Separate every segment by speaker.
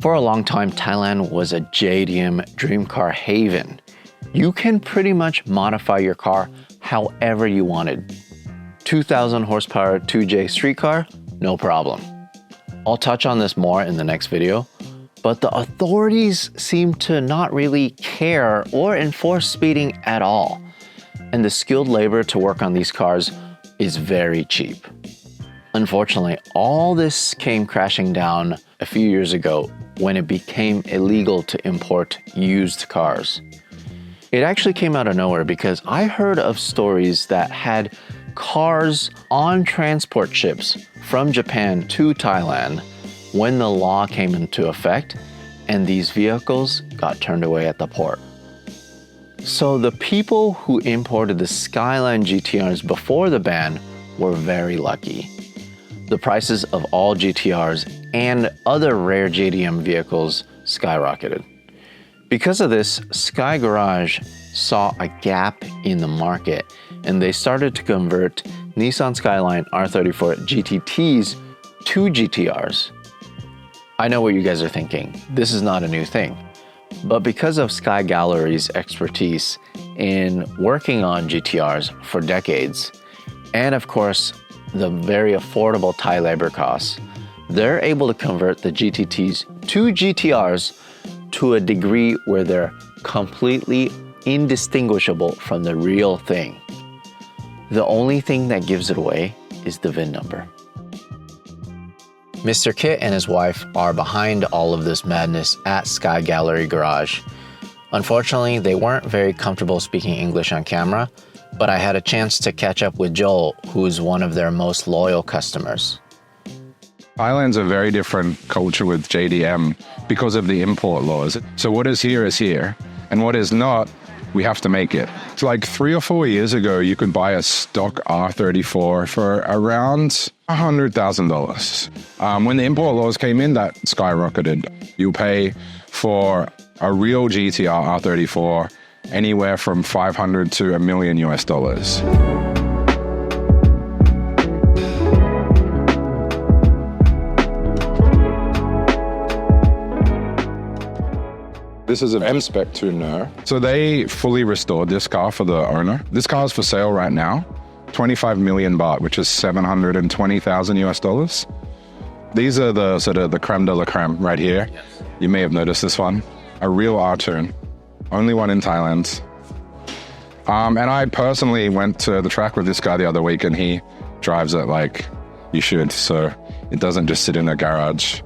Speaker 1: For a long time, Thailand was a JDM dream car haven. You can pretty much modify your car however you wanted. 2,000 horsepower 2J street car, no problem. I'll touch on this more in the next video, but the authorities seem to not really care or enforce speeding at all. And the skilled labor to work on these cars is very cheap. Unfortunately, all this came crashing down a few years ago when it became illegal to import used cars. It actually came out of nowhere because I heard of stories that had cars on transport ships from Japan to Thailand when the law came into effect, and these vehicles got turned away at the port. So the people who imported the Skyline GTRs before the ban were very lucky. The prices of all GTRs and other rare JDM vehicles skyrocketed. Because of this, Sky Garage saw a gap in the market and they started to convert Nissan Skyline R34 GTTs to GTRs. I know what you guys are thinking. This is not a new thing. But because of Sky Gallery's expertise in working on GTRs for decades, and of course, the very affordable Thai labor costs, they're able to convert the GTTs to GTRs to a degree where they're completely indistinguishable from the real thing. The only thing that gives it away is the VIN number. Mr. Kit and his wife are behind all of this madness at Sky Gallery Garage. Unfortunately, they weren't very comfortable speaking English on camera, but I had a chance to catch up with Joel, who's one of their most loyal customers.
Speaker 2: Thailand's a very different culture with JDM because of the import laws. So what is here, and what is not, we have to make it. It's like 3 or 4 years ago, you could buy a stock R34 for around $100,000. When the import laws came in, that skyrocketed. You pay for a real GTR R34 anywhere from $500 to $1 million US. This is an M-Spec tuner. So they fully restored this car for the owner. This car is for sale right now, 25 million baht, which is 720,000 US. These are the sort of the creme de la creme right here. Yes. You may have noticed this one, a real R-tune, only one in Thailand. And I personally went to the track with this guy the other week, and he drives it like you should, so it doesn't just sit in a garage.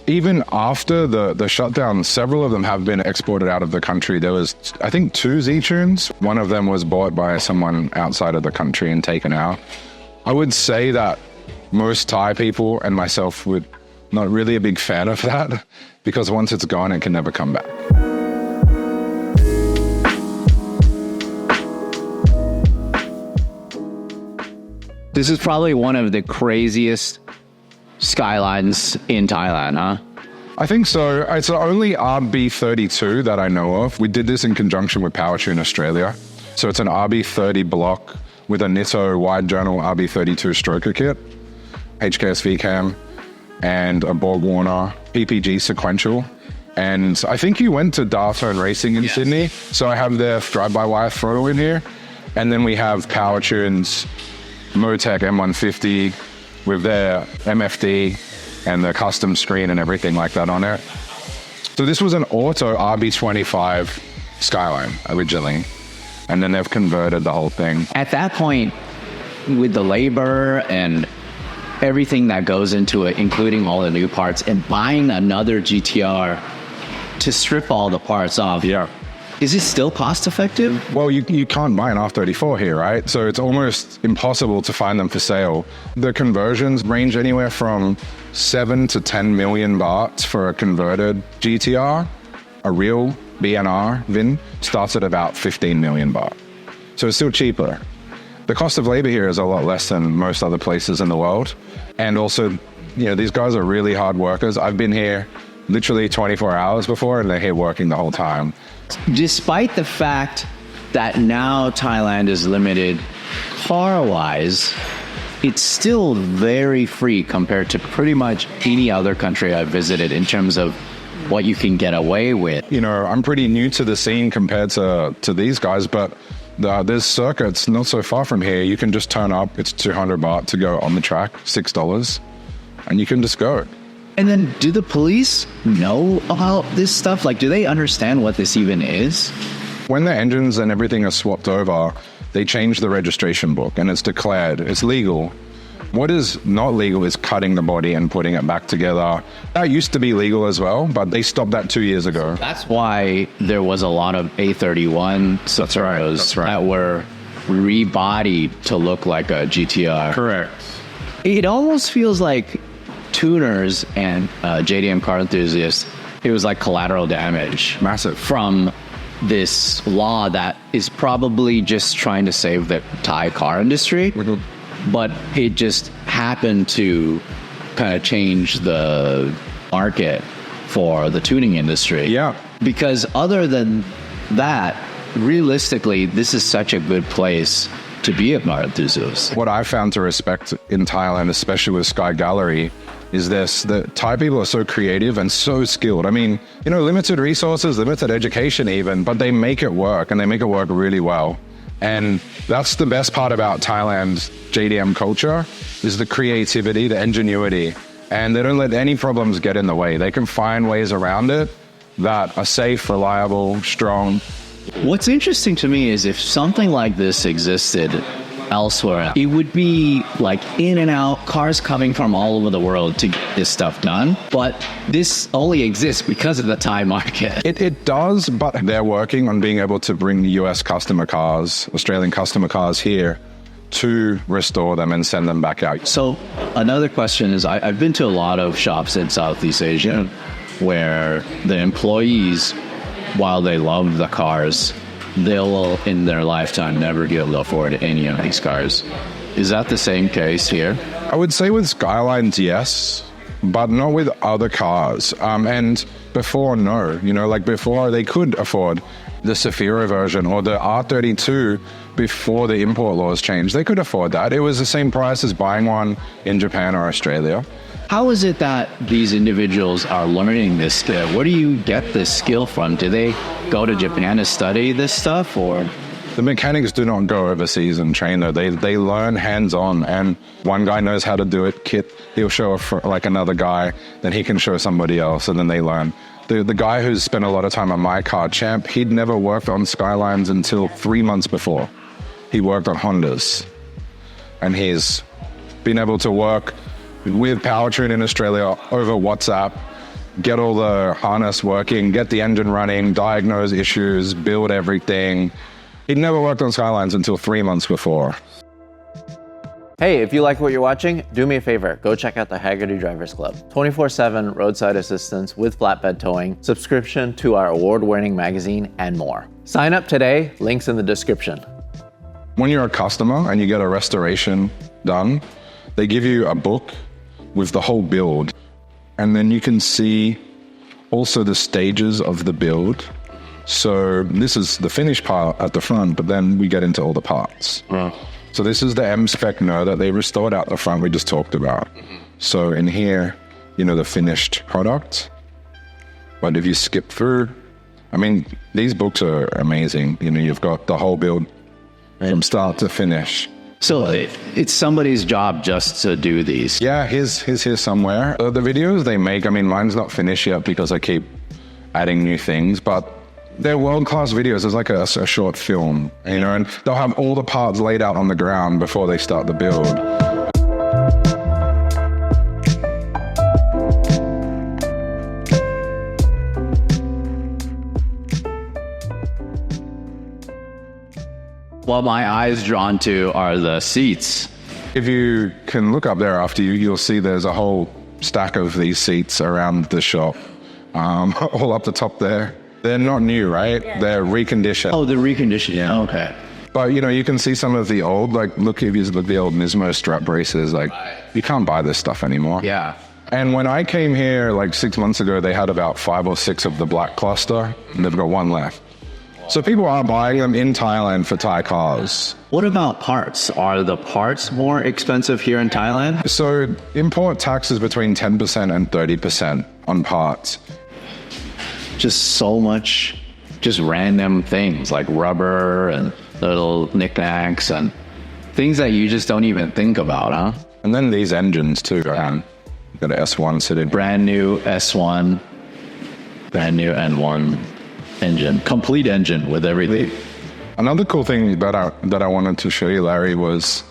Speaker 2: Even after the shutdown, several of them have been exported out of the country. There was, I think, 2 Z-tunes. One of them was bought by someone outside of the country and taken out. I would say that most Thai people and myself would not really a big fan of that, because once it's gone, it can never come back.
Speaker 3: This is probably one of the craziest Skylines in Thailand, huh?
Speaker 2: I think so. It's the only RB32 that I know of. We did this in conjunction with PowerTune Australia. So it's an RB30 block with a Nitto wide journal RB32 stroker kit, HKS V-Cam, and a Borg Warner PPG sequential. And I think you went to Dartone Racing in Sydney. So I have their drive-by-wire throttle in here. And then we have PowerTune's Motec M150 with their MFD and the custom screen and everything like that on it. So this was an auto RB25 Skyline originally, and then they've converted the whole thing.
Speaker 3: At that point, with the labor and everything that goes into it, including all the new parts, and buying another GTR to strip all the parts off, is it still cost effective?
Speaker 2: Well, you can't buy an R34 here, right? So it's almost impossible to find them for sale. The conversions range anywhere from 7 to 10 million baht for a converted GTR. A real BNR VIN starts at about 15 million baht. So it's still cheaper. The cost of labor here is a lot less than most other places in the world. And also, these guys are really hard workers. I've been here literally 24 hours before, and they're here working the whole time.
Speaker 3: Despite the fact that now Thailand is limited car-wise, it's still very free compared to pretty much any other country I've visited in terms of what you can get away with.
Speaker 2: You know, I'm pretty new to the scene compared to these guys, but there's circuits not so far from here. You can just turn up. It's 200 baht to go on the track, $6, and you can just go.
Speaker 3: And then do the police know about this stuff? Like, do they understand what this even is?
Speaker 2: When the engines and everything are swapped over, they change the registration book and it's declared, it's legal. What is not legal is cutting the body and putting it back together. That used to be legal as well, but they stopped that 2 years ago.
Speaker 3: That's why there was a lot of A31 Sacrilege that were rebodied to look like a GTR.
Speaker 2: Correct.
Speaker 3: It almost feels like tuners and JDM car enthusiasts, it was like collateral damage.
Speaker 2: Massive.
Speaker 3: From this law that is probably just trying to save the Thai car industry.
Speaker 2: Mm-hmm.
Speaker 3: But it just happened to kind of change the market for the tuning industry.
Speaker 2: Yeah.
Speaker 3: Because other than that, realistically, this is such a good place to be a car enthusiast.
Speaker 2: What I found to respect in Thailand, especially with Sky Gallery, is this: the Thai people are so creative and so skilled. I mean, you know, limited resources, limited education even, but they make it work, and they make it work really well. And that's the best part about Thailand's JDM culture, is the creativity, the ingenuity, and they don't let any problems get in the way. They can find ways around it that are safe, reliable, strong.
Speaker 3: What's interesting to me is if something like this existed elsewhere, it would be like in and out, cars coming from all over the world to get this stuff done. But this only exists because of the Thai market.
Speaker 2: It does, but they're working on being able to bring US customer cars, Australian customer cars here to restore them and send them back out.
Speaker 3: So another question is, I've been to a lot of shops in Southeast Asia where the employees, while they love the cars, they will in their lifetime never be able to afford any of these cars. Is that the same case here?
Speaker 2: I would say with Skylines, yes, but not with other cars. And before, no. You know, like before they could afford the Safira version or the R32 before the import laws changed. They could afford that. It was the same price as buying one in Japan or Australia.
Speaker 3: How is it that these individuals are learning this skill? Where do you get this skill from? Do they go to Japan to study this stuff, or?
Speaker 2: The mechanics do not go overseas and train though. They learn hands-on, and one guy knows how to do it. Kit, he'll show like another guy, then he can show somebody else, and then they learn. The guy who's spent a lot of time on my car, Champ, he'd never worked on Skylines until 3 months before. He worked on Hondas, and he's been able to work with Powertrain in Australia over WhatsApp, get all the harness working, get the engine running, diagnose issues, build everything. He'd never worked on Skylines until 3 months before.
Speaker 1: Hey, if you like what you're watching, do me a favor, go check out the Hagerty Drivers Club. 24/7 roadside assistance with flatbed towing, subscription to our award-winning magazine, and more. Sign up today, links in the description.
Speaker 2: When you're a customer and you get a restoration done, they give you a book with the whole build, and then you can see also the stages of the build. So this is the finished part at the front, but then we get into all the parts. So this is the M-Spec NER that they restored out the front we just talked about. So in here, you know, the finished product. But if you skip through, I mean, these books are amazing. You know, you've got the whole build from start to finish.
Speaker 3: So it's somebody's job just to do these.
Speaker 2: Yeah, he's here somewhere. The videos they make, I mean, mine's not finished yet because I keep adding new things, but they're world-class videos. It's like a short film, you know, and they'll have all the parts laid out on the ground before they start the build.
Speaker 3: What my eyes drawn to are the seats.
Speaker 2: If you can look up there after you'll see there's a whole stack of these seats around the shop, all up the top there. They're not new, right? Yeah. They're reconditioned.
Speaker 3: Oh, the reconditioned, yeah. Okay.
Speaker 2: But, you know, you can see some of the old, like, look, if you look at the old Nismo strap braces, like, you can't buy this stuff anymore.
Speaker 3: Yeah.
Speaker 2: And when I came here, like, 6 months ago, they had about 5 or 6 of the black cluster, and they've got 1 left. So people are buying them in Thailand for Thai cars.
Speaker 3: What about parts? Are the parts more expensive here in Thailand?
Speaker 2: So import tax is between 10% and 30% on parts.
Speaker 3: just so much, just random things like rubber and little knickknacks and things that you just don't even think about, huh?
Speaker 2: And then these engines too. Got an S1 sitting.
Speaker 3: Brand new S1, brand new N1 engine, complete engine with everything.
Speaker 2: Another cool thing that I wanted to show you, Larry, was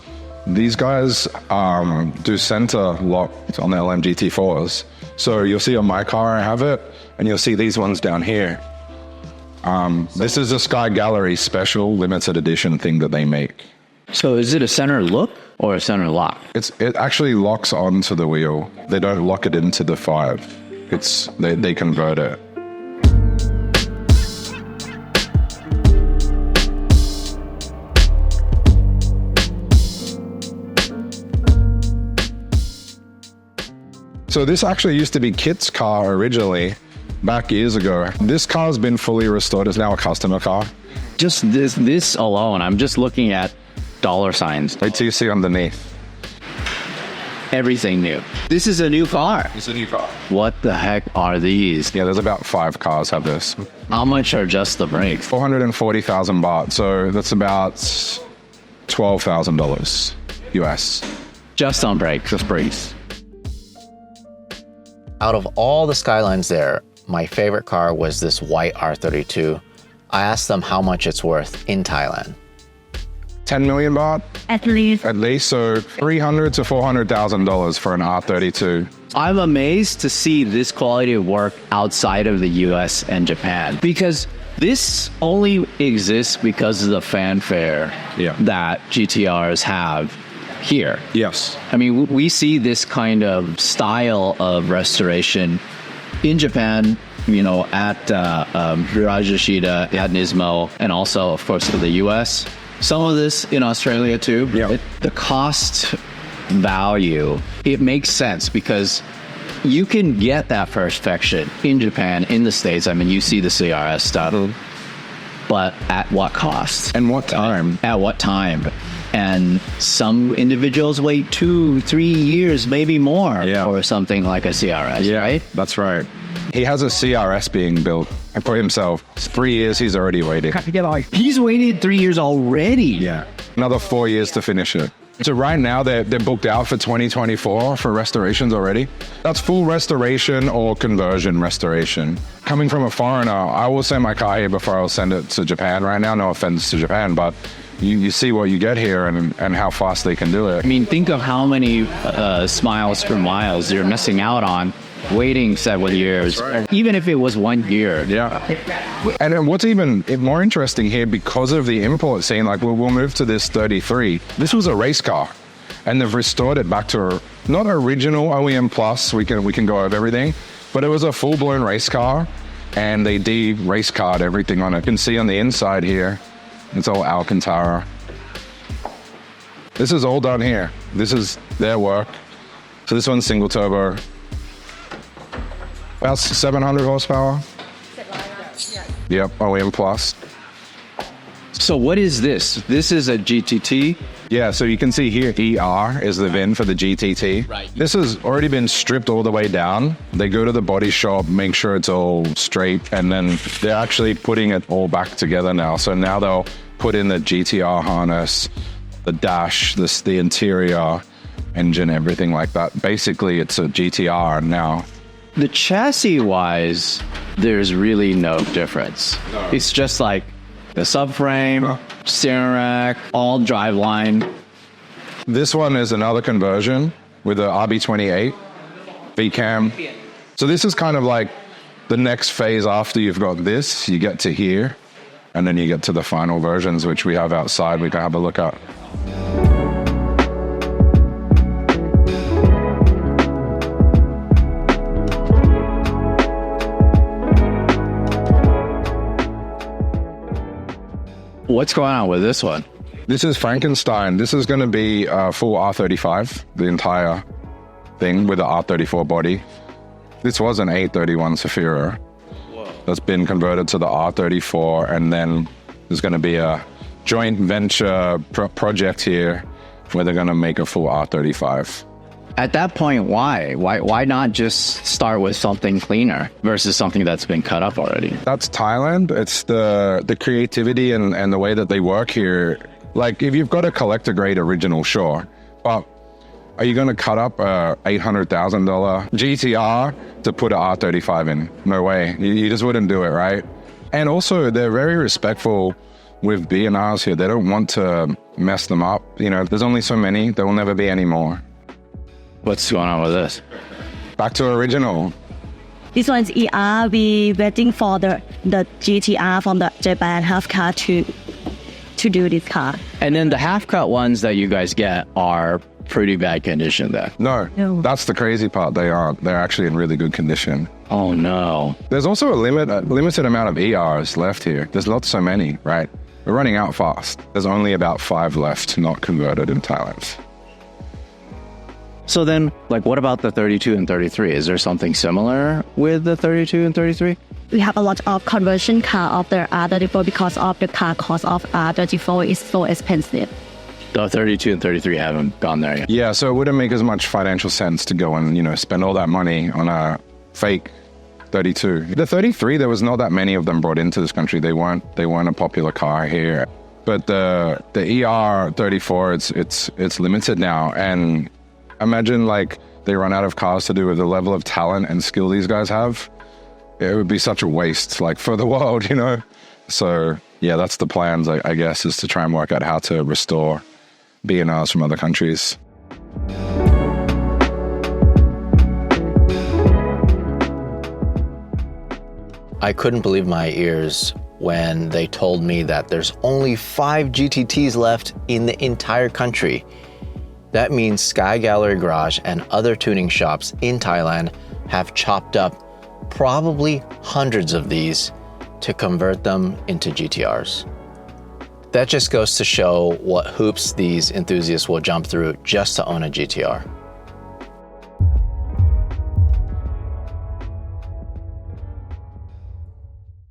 Speaker 2: these guys do center lock on the LMGT4s. So you'll see on my car I have it, and you'll see these ones down here. This is a Sky Gallery special limited edition thing that they make.
Speaker 3: So is it a center look or a center lock?
Speaker 2: It actually locks onto the wheel. They don't lock it into the 5. They convert it. So this actually used to be Kit's car originally, back years ago. This car's been fully restored. It's now a customer car.
Speaker 3: Just this alone, I'm just looking at dollar signs.
Speaker 2: Wait till you see underneath.
Speaker 3: Everything new. This is a new car.
Speaker 2: It's a new car.
Speaker 3: What the heck are these?
Speaker 2: Yeah, there's about 5 cars have this.
Speaker 3: How much are just the brakes?
Speaker 2: 440,000 baht. So that's about $12,000 US.
Speaker 3: Just on brakes.
Speaker 2: Just brakes.
Speaker 1: Out of all the Skylines there, my favorite car was this white R32. I asked them how much it's worth in Thailand.
Speaker 2: 10 million baht?
Speaker 4: At least.
Speaker 2: At least, so $300,000 to $400,000 for an R32.
Speaker 3: I'm amazed to see this quality of work outside of the US and Japan, because this only exists because of the fanfare that GTRs have here.
Speaker 2: Yes.
Speaker 3: I mean, we see this kind of style of restoration in Japan, you know, at Virajashida, at Nismo, and also, of course, in the US. Some of this in Australia too.
Speaker 2: Yeah.
Speaker 3: The cost value, it makes sense because you can get that perfection in Japan, in the States. I mean, you see the CRS stuff, but at what cost?
Speaker 2: And what time?
Speaker 3: At what time? And some individuals wait 2-3 years, maybe more, for something like a CRS, right?
Speaker 2: That's right. He has a CRS being built. And for himself, 3 years he's already waited.
Speaker 3: He's waited 3 years already.
Speaker 2: Yeah. Another 4 years to finish it. So right now they're booked out for 2024 for restorations already. That's full restoration or conversion restoration. Coming from a foreigner, I will send my car here before I'll send it to Japan right now. No offense to Japan, but you see what you get here and how fast they can do it.
Speaker 3: I mean, think of how many smiles per miles you're missing out on waiting 7 years, even if it was 1 year.
Speaker 2: Yeah. And what's even more interesting here, because of the import scene, like we'll move to this 33. This was a race car, and they've restored it back to not original OEM plus. We can go over everything, but it was a full-blown race car, and they de-race card everything on it. You can see on the inside here, it's all Alcantara. This is all done here. This is their work. So this one's single turbo. About 700 horsepower. Yep, OEM plus.
Speaker 3: So what is this? This is a GTT?
Speaker 2: Yeah, so you can see here, ER is the VIN for the GTT.
Speaker 3: Right.
Speaker 2: This has already been stripped all the way down. They go to the body shop, make sure it's all straight, and then they're actually putting it all back together now. So now they'll put in the GTR harness, the dash, the interior, engine, everything like that. Basically, it's a GTR now.
Speaker 3: The chassis-wise, there's really no difference. No. It's just like the subframe, steering rack, all driveline.
Speaker 2: This one is another conversion with a RB28 V-cam. So this is kind of like the next phase after you've got this. You get to here, and then you get to the final versions, which we have outside. We can have a look at.
Speaker 3: What's going on with this one?
Speaker 2: This is Frankenstein. This is going to be a full R35, the entire thing with the R34 body. This was an 831 Zafira. That's been converted to the R34, and then there's going to be a joint venture project here where they're going to make a full R35.
Speaker 3: At that point, why? Why not just start with something cleaner versus something that's been cut up already?
Speaker 2: That's Thailand. It's the creativity and the way that they work here. Like, if you've got a collector grade original, sure, but are you going to cut up a $800,000 GTR to put an R34 in? No way. You just wouldn't do it, right? And also, they're very respectful with B&Rs here. They don't want to mess them up. You know, there's only so many. There will never be any more.
Speaker 3: What's going on with this?
Speaker 2: Back to original.
Speaker 4: This one's ER. We waiting for the GTR from the Japan half car to do this car.
Speaker 3: And then the half-cut ones that you guys get are pretty bad condition then?
Speaker 2: No, that's the crazy part. They aren't. They're actually in really good condition.
Speaker 3: Oh no.
Speaker 2: There's also a limited amount of ERs left here. There's not so many, right? We're running out fast. There's only about 5 left not converted in Thailand.
Speaker 3: So then, like, what about the 32 and 33? Is there something similar with the 32 and 33?
Speaker 4: We have a lot of conversion car of the R34 because of the car cost of R34 is so expensive.
Speaker 3: The 32 and 33 haven't gone there yet.
Speaker 2: Yeah, so it wouldn't make as much financial sense to go and, you know, spend all that money on a fake 32. The 33, there was not that many of them brought into this country. They weren't a popular car here. But the ER34, it's limited now. And imagine, like, they run out of cars to do with the level of talent and skill these guys have. It would be such a waste, like, for the world, you know? So, yeah, that's the plans, I guess, is to try and work out how to restore B&Rs from other countries.
Speaker 1: I couldn't believe my ears when they told me that there's only 5 GTTs left in the entire country. That means Sky Gallery Garage and other tuning shops in Thailand have chopped up probably hundreds of these to convert them into GTRs. That just goes to show what hoops these enthusiasts will jump through just to own a GTR.